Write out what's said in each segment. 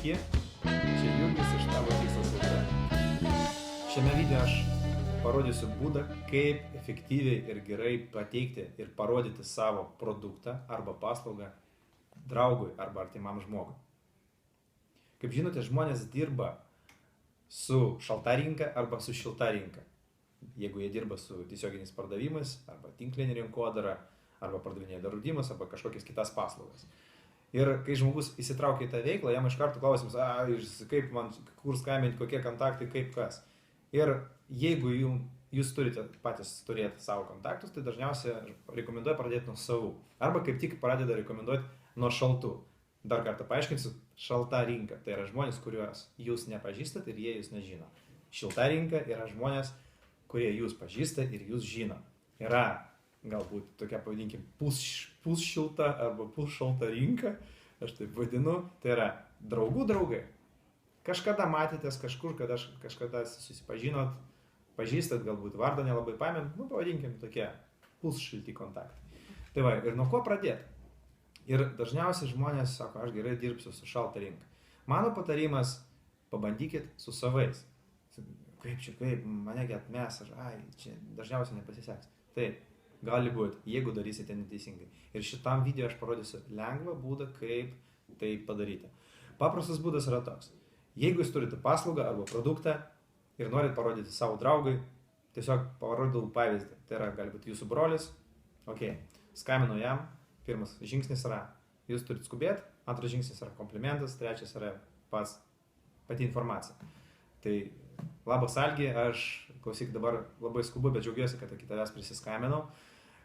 Sveiki, čia Jurgis iš Tavo Tikslas LT. Šiame video aš parodysiu būdą, kaip efektyviai ir gerai pateikti ir parodyti savo produktą arba paslaugą draugui arba artimam žmogui. Kaip žinote, žmonės dirba su šalta rinka arba su šilta rinka. Jeigu jie dirba su tiesioginiais pardavimais arba tinklinė rinkodara arba pardavinėja draudimus arba kažkokias kitas paslaugas. Ir kai žmogus įsitraukia į tą veiklą, jam iš karto klausimas, kaip man, kur skambinti, kokie kontaktai, kaip kas. Ir jeigu jūs turite patys turėti savo kontaktus, tai dažniausiai rekomenduoju pradėti nuo savų. Arba kaip tik pradeda rekomenduoti nuo šaltų. Dar kartą paaiškinsiu, šalta rinka. Tai yra žmonės, kuriuos jūs nepažįstat ir jie jūs nežino. Šilta rinka yra žmonės, kurie jūs pažįsta ir jūs žino. Yra galbūt tokia, pavadinkim, pusšilta arba pusšalta rinka, aš taip vadinu, tai yra draugų draugai. Kažkada matėtės kažkur, kad kažkada susipažinot, pažįstat, galbūt vardą nelabai pamint, pavadinkim tokie pusšilti kontaktai. Tai va, ir nuo ko pradėti? Ir dažniausiai žmonės sako, aš gerai dirbsiu su šalta rinka. Mano patarimas, pabandykit su savais. Kaip, manegi atmes, čia dažniausiai nepasiseks. Taip, gali būti, jeigu darysite neteisingai. Ir šitam video aš parodysiu lengvą būdą, kaip tai padaryti. Paprastas būdas yra toks. Jeigu jūs turite paslaugą arba produktą ir norit parodyti savo draugui, tiesiog parodau pavyzdį. Tai yra, gali būti jūsų brolis. Skambinu jam. Pirmas žingsnis yra, jūs turite skubėti. Antras žingsnis yra komplimentas. Trečias yra pati informacija. Tai labas Algi, aš klausyk dabar labai skubu, bet džiaugiuosi, kad iki tavęs prisiskambinau.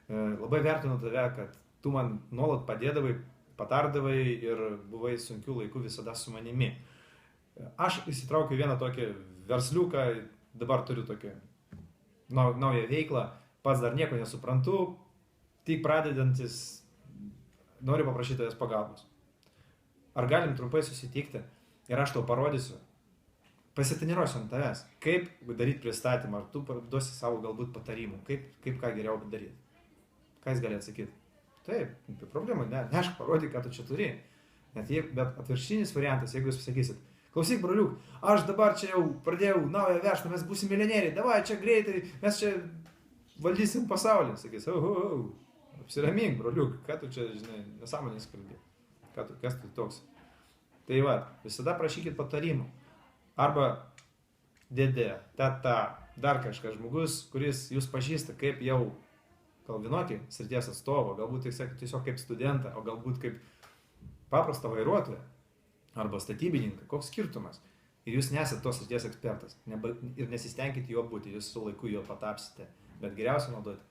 Labai vertinu tave, kad tu man nuolat padėdavai, patardavai ir buvai sunkių laikų visada su manimi. Aš įsitraukiu vieną tokį versliuką, dabar turiu tokį naują veiklą, pats dar nieko nesuprantu, tik pradedantis noriu paprašyti tavęs pagalbos. Ar galim trumpai susitikti ir aš tau parodysiu, pasitreniruosiu ant tavęs, kaip daryti pristatymą, ar tu duosi savo galbūt patarimų, kaip ką geriau daryti. Ką jis gali atsakyti? Taip, problemų, ne aš parodyk, ką tu čia turi. Bet atvirkštinis variantas, jeigu jūs pasakysit, klausyk, broliuk, aš dabar čia jau pradėjau naują verslą, mes būsim milijonieriai, davai čia greitai, mes čia valdysim pasaulį. Sakys, apsiramink, broliuk, ką tu čia, žinai, nesąmonės kalbi, kas tu toks. Tai va, visada prašykit patarimų. Arba dėdė, teta, dar kažkas žmogus, kuris jūs pažįsta kaip jau gal vienokį srities atstovą, galbūt tiesiog kaip studentą, o galbūt kaip paprastą vairuotoją arba statybininką, koks skirtumas. Ir jūs nesat tos srities ekspertas ir nesistengkite juo būti, jūs su laiku juo patapsite, bet geriausia naudoti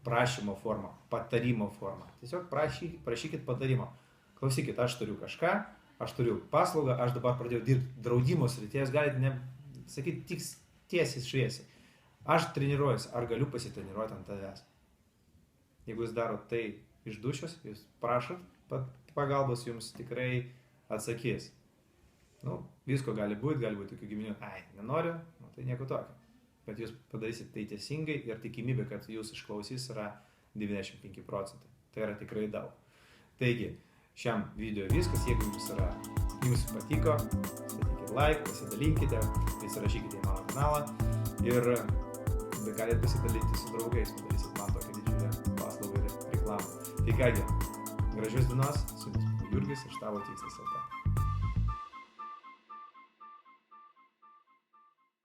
prašymo formą, patarimo formą. Tiesiog prašykit patarimo. Klausykit, aš turiu kažką, aš turiu paslaugą, aš dabar pradėjau dirbti draudimo srityje, jūs galite sakyti tik tiesiai šviesiai. Aš treniruojuosi, ar galiu pasitreniruoti ant tavęs. Jeigu jūs darote tai iš dušios, jūs prašot pagalbos, jums tikrai atsakys. Visko gali būti tokių giminių, nenoriu, tai nieko tokio. Bet jūs padarysit tai teisingai ir tikimybė, kad jūs išklausys yra 95%. Tai yra tikrai daug. Taigi, šiam video viskas, jeigu jums patiko, statykite like, pasidalinkite, įsirašykite į mano kanalą ir galite pasidalinti su draugais, padarysit man tokią didžiulę paslaugą ir reklamą. Tai kągi, gražios dienos, su jumis Jurgis iš Tavo Tikslas LT.